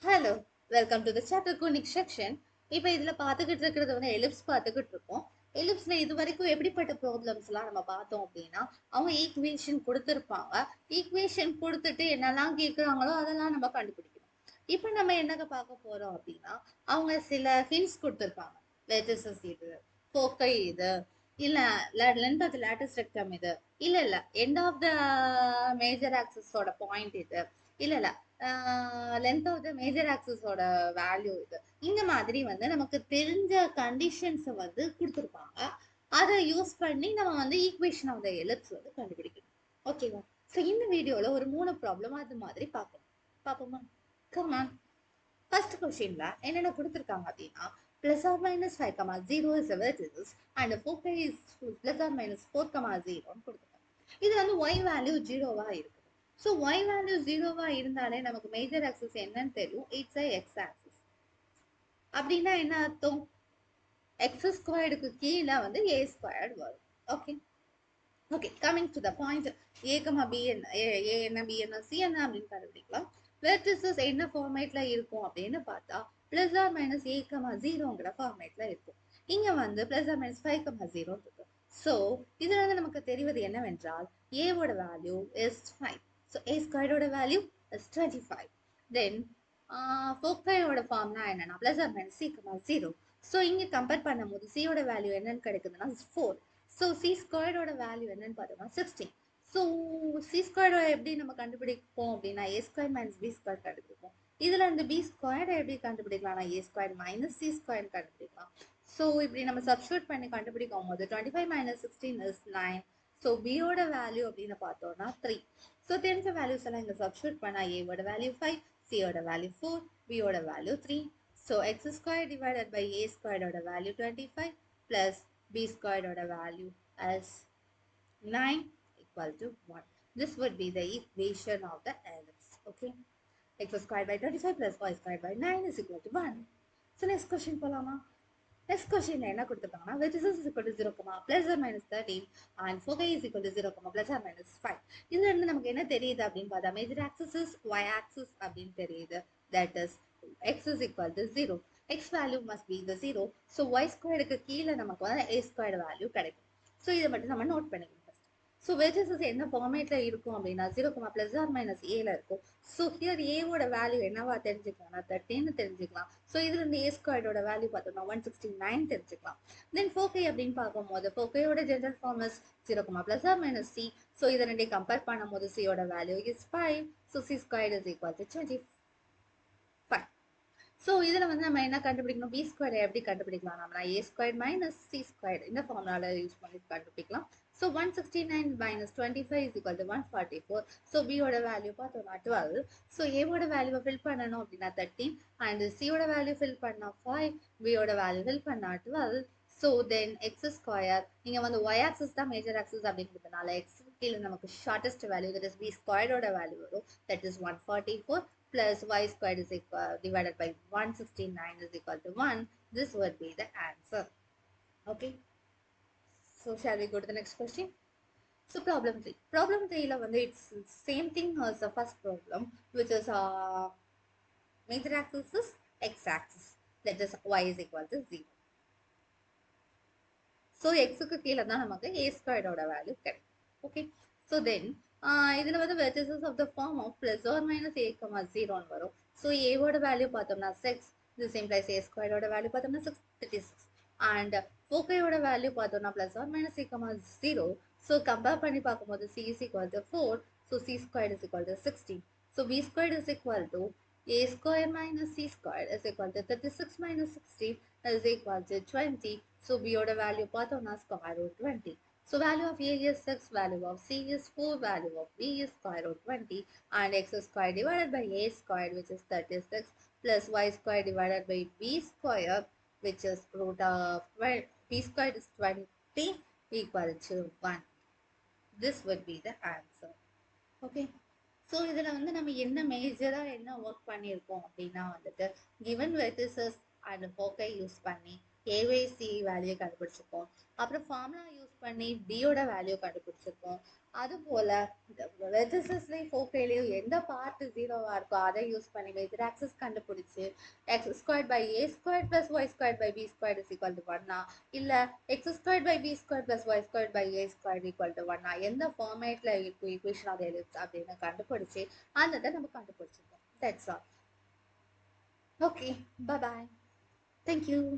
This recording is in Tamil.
Hello, welcome to the chapter conic section. இப்போ இதுல பார்த்துக்கிட்டு இருக்கிறது வந்து எலிப்ஸ் பார்த்துக்கிட்டு இருக்கோம். எலிப்ஸ்ல இது வரைக்கும் எப்படிப்பட்ட ப்ராப்ளம்ஸ் எல்லாம் நம்ம பார்த்தோம் அப்படின்னா, அவங்க ஈக்குவேஷன் கொடுத்துருப்பாங்க. ஈக்குவேஷன் கொடுத்துட்டு என்னெல்லாம் கேட்குறாங்களோ அதெல்லாம் நம்ம கண்டுபிடிக்கணும். இப்போ நம்ம என்னங்க பார்க்க போறோம் அப்படின்னா, அவங்க சில ஹிண்ட்ஸ் கொடுத்துருப்பாங்க. வெர்டிசஸ் இது, ஃபோக்கை இது, இல்ல length of the latest rectum இது, இல்ல end of the major ஆக்சஸோட point இது, இல்ல length of the major ஆக்சஸோட value இது. இந்த மாதிரி வந்து நமக்கு தெரிஞ்ச கண்டிஷன்ஸை வந்து கொடுத்துருப்பாங்க. அதை யூஸ் பண்ணி நம்ம வந்து ஈக்குவேஷன் ஆஃப் த எலிப்ஸ் வந்து கண்டுபிடிக்கணும். ஓகேவா? ஸோ இந்த வீடியோல ஒரு 3 ப்ராப்ளம் அது மாதிரி பார்ப்போம். பார்ப்போமா? கமான். ஃபர்ஸ்ட் கொஸ்டின்ல என்னென்ன கொடுத்துருக்காங்க அப்படின்னா, plus or minus 5,0 is a vertices and 4 is plus or minus 4,0 கொடுத்துருக்காங்க. இது வந்து y வேல்யூ ஜீரோவா இருக்கு. ஸோ y வேல்யூ ஜீரோவா இருந்தாலே நமக்கு மேஜர் ஆக்சிஸ் என்னன்னு தெரியும். It's a x axis. அப்படின்னா என்ன அர்த்தம்? எக்ஸ் ஸ்கொயர்டுக்கு கீழே வந்து a ஸ்கொயர்டு வரும். Okay okay, coming to the point. A comma B என்ன, ஏ என்ன, பி என்ன, சி என்ன அப்படின்னு கண்டுபிடிக்கலாம். வெர்டிசஸ் என்ன ஃபார்மேட்ல இருக்கும் அப்படின்னு பார்த்தா plus or minus A comma ஜீரோங்கிற ஃபார்மேட்ல இருக்கும். இங்க வந்து பிளஸ் ஆர் மைனஸ் 5,0 இருக்கு. ஸோ இதுல வந்து நமக்கு தெரிவது என்னவென்றால் ஏவோட வேல்யூ இஸ் 5. ஸோ ஏ ஸ்கொயரோட வேல்யூ இஸ் 25. தென் ஃபோக்கையோட ஃபார்ம்னா என்னன்னா plus or minus C comma zero. So இங்க கம்பேர் பண்ணும்போது சியோட வேல்யூ என்னன்னு கிடைக்குதுன்னா 4. ஸோ சி ஸ்கொயரோட வேல்யூ என்னன்னு பார்த்தோம்னா 16. ஸோ சி ஸ்கொயரோட எப்படி நம்ம கண்டுபிடிப்போம் அப்படின்னா ஏ ஸ்கொயர் மைனஸ் பி ஸ்கொயர் கண்டுபிடிப்போம். இதுல இருந்து பி ஸ்கொயரை எப்படி கண்டுபிடிக்கலாம்னா ஏ ஸ்கொயர் மைனஸ் சி ஸ்கொயர் கண்டுபிடிக்கலாம். ஸோ இப்படி நம்ம சப்ஸ்டியூட் பண்ணி கண்டுபிடிக்கும் போது 25 மைனஸ் 16 இஸ் 9. ஸோ பியோட வேல்யூ அப்படின்னு பார்த்தோம்னா 3. ஸோ தெரிஞ்ச வேல்யூஸ் எல்லாம் இங்க சப்ஸ்டியூட் பண்ணா ஏவோட வேல்யூ 5, சியோட வேல்யூ 4, பியோட value 3. So X square divided by ஏ ஸ்கொயரோட value 25 plus b squared order value as 9 equal to 1. This would be the equation of the ellipse. Okay. X squared by 25 plus y squared by 9 is equal to 1. So next question போலாமா? Next question என்ன கொடுத்துருக்காங்கன்னா vertices is equal to 0, plus or minus 13 and foci is equal to 0, plus or minus 5. இதுல இருந்து நமக்கு என்ன தெரியுது அப்படின்னு பார்த்தா major axis is y axis அப்படின்னு தெரியுது. That is x is equal to 0. X value must be the 0. So y squared கீழே நமக்கு வந்து a squared value கிடைக்கும். ஸோ இதை மட்டும் நம்ம நோட் பண்ணிக்கணும். ஸோ வெர்டிசஸ் என்ன ஃபார்மேட்ல இருக்கும் அப்படின்னா 0, பிளஸ் ஆர் மைனஸ் ஏல இருக்கும். ஸோ ஹியர் ஏவோட வேல்யூ என்னவா தெரிஞ்சுக்கலாம்னா 13 தெரிஞ்சுக்கலாம். ஸோ இதுல இருந்து ஏ ஸ்கொயர்டோட வேல்யூ பார்த்தோம்னா 169 தெரிஞ்சுக்கலாம். தென் ஃபோக்கை அப்படின்னு பார்க்கும்போது ஃபோக்கையோட general form is 0, plus or minus C. So இதை ரெண்டையும் கம்பேர் பண்ணும்போது சியோட value is 5. So C squared is equal to 25. So இதில் வந்து நம்ம என்ன கண்டுபிடிக்கணும்? பி ஸ்கொயர் எப்படி கண்டுபிடிக்கலாம்? நம்ம ஏ ஸ்கொயர் மைனஸ் சி ஸ்கொயர் இந்த ஃபார்முலால யூஸ் பண்ணி கண்டுபிடிக்கலாம். So 169 minus 25 is equal to 144. So பியோட வேல்யூ பார்த்தோம்னா 12. ஸோ ஏவோட வேல்யூவை ஃபில் பண்ணணும் அப்படின்னா 13 அண்ட் சியோட வேல்யூ ஃபில் பண்ணா 5, பியோட வேல்யூ ஃபில் பண்ணா 12. ஸோ தென் எக்ஸ் ஸ்கொயர் நீங்க வந்து ஒய் ஆக்சிஸ் தான் மேஜர் ஆக்சிஸ் அப்படிங்கிறதுனால எக்ஸ் கீழே நமக்கு shortest value that is B ஸ்கொயரோட வேல்யூ வரும். That is 144 plus y squared is equal divided by 169 is equal to 1. This would be the answer. Okay. So shall we go to the next question? So problem 3. Problem 3 la வந்து it's same thing as the first problem, which is major axis is x axis. That is y is equal to 0. So x க்கு கீழ தான் நமக்கு a squared ஓட வேல்யூ கிடைக்கும். Okay. So then இதுல வந்து vertices of the form of plus or minus a, 0 வரும். So a ஓட வேல்யூ பார்த்தோம்னா 6. This implies a squared ஓட வேல்யூ பார்த்தோம்னா 6, 36. And foci ஓட வேல்யூ பார்த்தோம்னா plus or minus a, 0. So compare பண்ணி பார்க்கும்போது c is equal to 4. So c squared is equal to 16. So b squared is equal to a square minus c squared is equal to 36 minus 16 is equal to 20. So b ஓட வேல்யூ பார்த்தோம்னா square root 20. So value of a is 6, value of c is 4, value of b is square root 20, and x square divided by a square, which is 36, plus y square divided by b square, which is root of 12, b square is 20 equal to 1. This would be the answer. Okay. So இதில் வந்து நம்ம என்ன மேஜராக என்ன ஒர்க் பண்ணியிருக்கோம் அப்படின்னா வந்துட்டு கிவன் வெர்டிசஸ் அண்ட் ஃபோக்கை யூஸ் பண்ணி ஏவைசி வேல்யூ கண்டுபிடிச்சிருக்கோம். அப்புறம் ஃபார்முலா யூஸ் பண்ணி பியோட வேல்யூ கண்டுபிடிச்சிருக்கோம். அது போல ரெஜிஸ்டர்ஸ்லயும் ஃபோக்கையிலயும் எந்த பார்ட் ஜீரோவா இருக்கோ அதை யூஸ் பண்ணி மெஜர் ஆக்சஸ் கண்டுபிடிச்சு x square by A square plus y square by B square is equal to ஒன்னா, இல்ல x square by B square plus y square by A square equal to ஒன்னா, எந்த ஃபார்மேட்ல இருக்கும் ஈக்குவேஷன் ஆஃப் எலிப்ஸ் அப்படின்னு கண்டுபிடிச்சு அந்த நம்ம கண்டுபிடிச்சிருக்கோம். That's all. Okay, bye bye. Thank you.